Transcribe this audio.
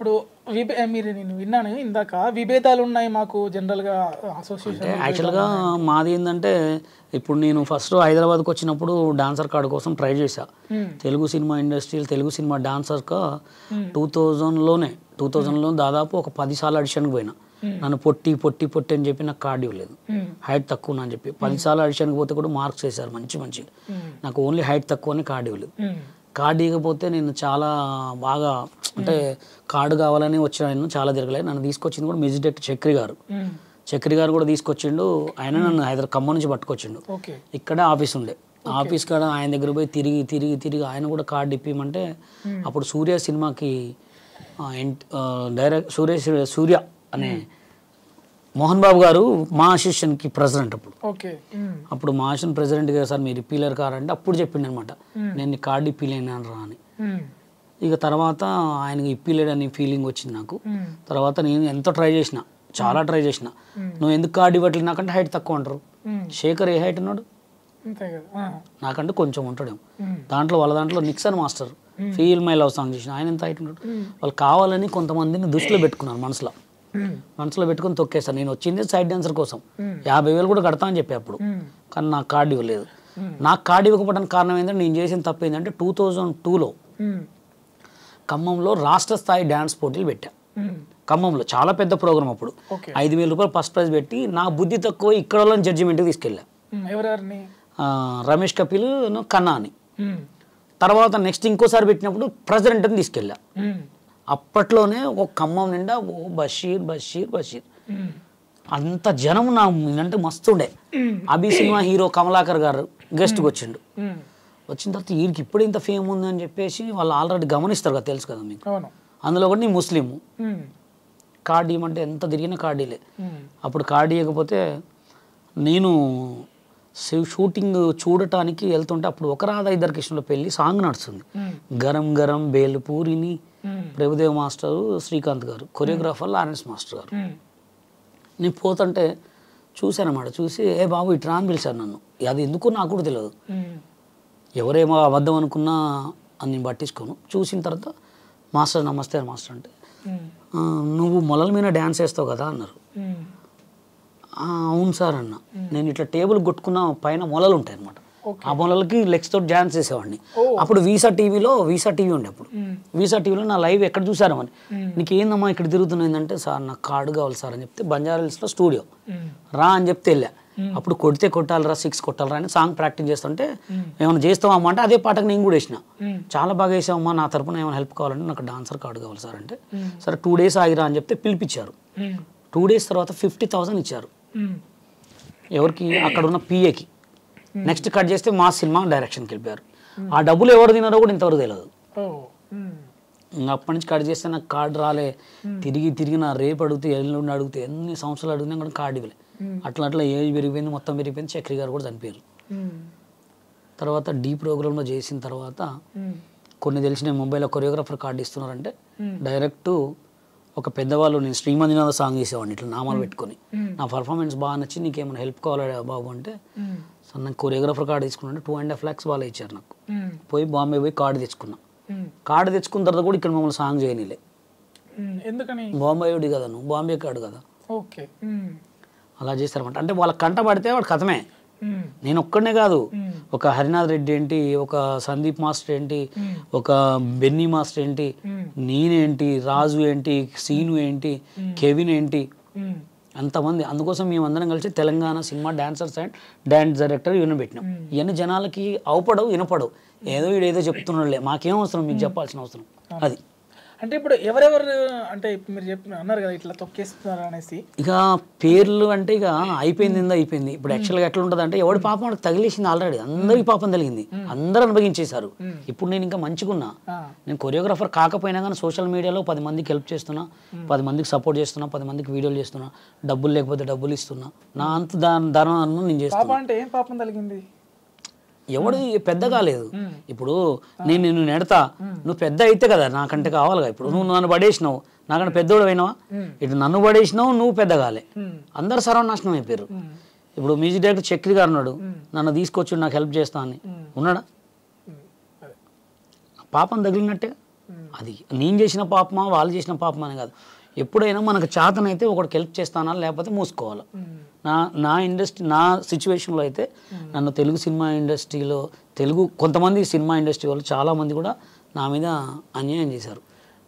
ఇప్పుడు మీరు నేను విన్నాను ఇందాక విభేదాలు ఉన్నాయి మాకు జనరల్గా అసోసియేషన్. యాక్చువల్గా మాది ఏంటంటే ఇప్పుడు నేను ఫస్ట్ హైదరాబాద్కి వచ్చినప్పుడు డాన్సర్ కార్డు కోసం ట్రై చేశా. తెలుగు సినిమా ఇండస్ట్రీలో తెలుగు సినిమా డాన్సర్గా 2000లో దాదాపు ఒక 10 సార్లు ఆడిషన్కి పోయినా. నన్ను పొట్టి పొట్టి పొట్టి అని చెప్పి నాకు కార్డు ఇవ్వలేదు, హైట్ తక్కువ అని చెప్పి 10 సార్లు ఆడిషన్కి పోతే కూడా మార్క్స్ వేశారు మంచి. నాకు ఓన్లీ హైట్ తక్కువ అని కార్డు ఇవ్వలేదు. కార్డు ఇవ్వకపోతే నేను చాలా బాగా అంటే కార్డు కావాలని వచ్చిన నేను చాలా తిరగలేదు. నన్ను తీసుకొచ్చింది కూడా మ్యూజిక్ డైరెక్టర్ చక్రి గారు కూడా తీసుకొచ్చిండు. ఆయన నన్ను ఖమ్మం నుంచి పట్టుకొచ్చిండు. ఇక్కడే ఆఫీస్ ఉండే, ఆఫీస్ కాడ ఆయన దగ్గర పోయి తిరిగి ఆయన కూడా కార్డు ఇప్పిమంటే అప్పుడు సూర్య సినిమాకి సూర్య అనే మోహన్ బాబు గారు మా అసోసియేషన్కి ప్రెసిడెంట్. అప్పుడు మా అసోసియేషన్ ప్రెసిడెంట్ గారు సార్ మీరు ఇప్పిలేరు కారంటే అప్పుడు చెప్పిండు అనమాట, నేను కార్డు ఇప్పిలేను రా అని. ఇక తర్వాత ఆయనకి ఇప్పిలేడని ఫీలింగ్ వచ్చింది నాకు. తర్వాత నేను ఎంతో చాలా ట్రై చేసిన. నువ్వు ఎందుకు కార్డు ఇవ్వట్లేదు నాకంటే హైట్ తక్కువ అంటారు. శేఖర్ ఏ హైట్ ఉన్నాడు? నాకంటే కొంచెం ఉంటాడు. వాళ్ళ దాంట్లో Nixon master feel my love song చేసిన ఆయన ఎంత హైట్ ఉన్నాడు. వాళ్ళు కావాలని కొంతమందిని దృష్టిలో పెట్టుకున్నారు, మనసులో పెట్టుకుని తొక్కేస్తాను. నేను వచ్చింది సైడ్ డాన్సర్ కోసం 50,000 కూడా కడతా అని చెప్పి అప్పుడు, కానీ నాకు కార్డు ఇవ్వలేదు. నాకు కార్డు ఇవ్వకపోవడానికి కారణం ఏంటంటే నేను చేసిన తప్పు ఏంటంటే 2002లో ఖమ్మంలో రాష్ట్ర స్థాయి డ్యాన్స్ పోటీలు పెట్టా. ఖమ్మంలో చాలా పెద్ద ప్రోగ్రామ్. అప్పుడు 5,000 రూపాయలు ఫస్ట్ ప్రైజ్ పెట్టి నా బుద్ధి తక్కువ ఇక్కడ వాళ్ళని జడ్జిమెంట్కి తీసుకెళ్ళా. రమేష్ కపిల్ కన్నా అని. తర్వాత నెక్స్ట్ ఇంకోసారి పెట్టినప్పుడు ప్రెసిడెంట్ అని తీసుకెళ్ళా. అప్పట్లోనే ఒక ఖమ్మం నిండా బషీర్ అంత జనం నా అంటే మస్తుండే. అభి సినిమా హీరో కమలాకర్ గారు గెస్ట్కి వచ్చిండు. వచ్చిన తర్వాత వీడికి ఇప్పుడు ఇంత ఫేమ్ ఉంది అని చెప్పేసి వాళ్ళు ఆల్రెడీ గమనిస్తారు కదా, తెలుసు కదా మీకు. అందులో కూడా నీ ముస్లిము కార్డు ఇవ్వమంటే ఎంత తిరిగినా కార్డీలే. అప్పుడు కార్డు ఇవ్వకపోతే నేను షూటింగ్ చూడటానికి వెళ్తుంటే అప్పుడు ఒక రాధా ఇద్దరు కృష్ణుల పెళ్లి సాంగ్ నడుస్తుంది. గరం గరం బేలు పూరిని ప్రభుదేవ్ మాస్టరు, శ్రీకాంత్ గారు, కొరియోగ్రాఫర్ లారెన్స్ మాస్టర్ గారు. నేను పోతుంటే చూశానమాట. చూసి ఏ బాబు ఇట్రా అని పిలిచాను నన్ను. అది ఎందుకో నాకు కూడా తెలియదు, ఎవరేమో అబద్ధం అనుకున్నా అని నేను పట్టించుకోను. చూసిన తర్వాత మాస్టర్ నమస్తే మాస్టర్ అంటే నువ్వు మొలల మీద డ్యాన్స్ వేస్తావు కదా అన్నారు. అవును సార్ అన్న. నేను ఇట్లా టేబుల్ కొట్టుకున్న పైన మొలలు ఉంటాయి అనమాట, ఆ మొలలకి లెగ్స్ తోటి డ్యాన్స్ చేసేవాడిని. అప్పుడు వీసా టీవీ ఉండే. అప్పుడు వీసా టీవీలో నా లైవ్ ఎక్కడ చూసారమని, నీకు ఏందమ్మా ఇక్కడ తిరుగుతున్నాయిందంటే సార్ నాకు కార్డు కావాలి సార్ అని చెప్తే బంజారాహిల్స్లో స్టూడియో రా అని చెప్తే వెళ్ళా. అప్పుడు కొడితే కొట్టాలరా 6 కొట్టాలరా అని సాంగ్ ప్రాక్టీస్ చేస్తుంటే ఏమైనా చేస్తావమ్మా అంటే అదే పాటకు నేను కూడా వేసిన. చాలా బాగా వేసావమ్మా, నా తరపున ఏమైనా హెల్ప్ కావాలంటే నాకు డాన్సర్ కార్డు కావాలి సార్ అంటే సరే 2 days ఆగిరా అని చెప్తే పిలిపించారు. 2 days తర్వాత 50,000 ఇచ్చారు. ఎవరికి? అక్కడ ఉన్న పిఏకి. నెక్స్ట్ కట్ చేస్తే మా సినిమా డైరెక్షన్కి వెళ్ళిపోయారు. ఆ డబ్బులు ఎవరు తిన్నారో కూడా ఇంతవరకు తెలియదు. ఇంకా అప్పటి నుంచి కట్ చేస్తే నాకు కార్డు రాలే. తిరిగి నా రేపు అడిగితే ఎల్లుండి అడిగితే ఎన్ని సంవత్సరాలు అడిగినా కూడా కార్డు ఇవ్వలే. అట్లా ఏజ్ పెరిగిపోయింది, మొత్తం పెరిగిపోయింది. చక్రి గారు కూడా చనిపోయారు. తర్వాత డీ ప్రోగ్రాంలో చేసిన తర్వాత కొన్ని తెలిసిన ముంబైలో కొరియోగ్రాఫర్ కార్డు ఇస్తున్నారంటే డైరెక్ట్ ఒక పెద్దవాళ్ళు, నేను శ్రీమంజునాథ సాంగ్ చేసేవాడిని ఇట్లా నామాలు పెట్టుకొని, నా పర్ఫార్మెన్స్ బాగా నచ్చి నీకేమైనా హెల్ప్ కావాలా బాబు అంటే సో నాకు కొరియోగ్రాఫర్ కార్డు తీసుకున్నాను. 2.5 lakhs వాళ్ళు ఇచ్చారు నాకు. పోయి బాంబే పోయి కార్డు తెచ్చుకున్నా. కార్డు తెచ్చుకున్న తర్వాత కూడా ఇక్కడ మమ్మల్ని సాంగ్ చేయనిలే. ఎందుకని? బాంబేయుడి కదా నువ్వు, బాంబే కార్డు కదా, అలా చేస్తారన్నమాట. అంటే వాళ్ళ కంట పడితే వాడు కథమే. నేను ఒక్కడనే కాదు, ఒక హరినాథ్ రెడ్డి ఏంటి, ఒక సందీప్ మాస్టర్ ఏంటి, ఒక బెన్నీ మాస్టర్ ఏంటి, నేనేంటి, రాజు ఏంటి, సీను ఏంటి, కెవిన్ ఏంటి, అంతమంది. అందుకోసం మేమందరం కలిసి Telangana cinema dancers and dance director union పెట్టినాం. ఇవన్నీ జనాలకి అవపడవు, వినపడవు. ఏదో చెప్తున్నాడులే, మాకేం అవసరం, మీకు చెప్పాల్సిన అవసరం అది. అంటే ఇప్పుడు ఎవరెవరు అంటే మీరు అన్నారు కదా ఇట్లా తొక్కేస్తున్నారు అనేసి, ఇక పేర్లు అంటే ఇక అయిపోయింది. ఇప్పుడు యాక్చువల్గా ఎట్లా ఉంటుంది అంటే ఎవడి పాపం వాడికి తగిలేసింది ఆల్రెడీ, అందరికి పాపం తగిలింది, అందరూ అనుభవించేశారు. ఇప్పుడు నేను ఇంకా మంచిగున్నా. నేను కొరియోగ్రాఫర్ కాకపోయినా కానీ సోషల్ మీడియాలో 10 మందికి హెల్ప్ చేస్తున్నా, 10 మందికి సపోర్ట్ చేస్తున్నా, 10 మందికి వీడియోలు చేస్తున్నా, డబ్బులు లేకపోతే డబ్బులు ఇస్తున్నా, నా అంత ధర్మాన్ని నేను చేస్తున్నా. అంటే ఏం పాపం తగిలింది? ఎవడు పెద్ద కాలేదు. ఇప్పుడు నేను నిన్ను నెడతా, నువ్వు పెద్ద అయితే కదా నాకంటే కావాలిగా. ఇప్పుడు నువ్వు నన్ను పడేసినావు, నాకంటే పెద్దోడు అయినావా? ఇటు నన్ను పడేసినావు, నువ్వు పెద్ద కాలే, అందరు సర్వనాశనం అయిపోయారు. ఇప్పుడు మ్యూజిక్ డైరెక్టర్ చక్రి గారు ఉన్నాడు, నన్ను తీసుకొచ్చి నాకు హెల్ప్ చేస్తా అని ఉన్నాడా? పాపం తగిలినట్టే. అది నేను చేసిన పాపమా వాళ్ళు చేసిన పాపమా అని కాదు. ఎప్పుడైనా మనకు చేతనైతే ఒకటికి హెల్ప్ చేస్తానా, లేకపోతే మూసుకోవాలి. నా ఇండస్ట్రీ, నా సిచ్యువేషన్లో అయితే నన్ను తెలుగు సినిమా ఇండస్ట్రీలో కొంతమంది సినిమా ఇండస్ట్రీ వాళ్ళు చాలామంది కూడా నా మీద అన్యాయం చేశారు.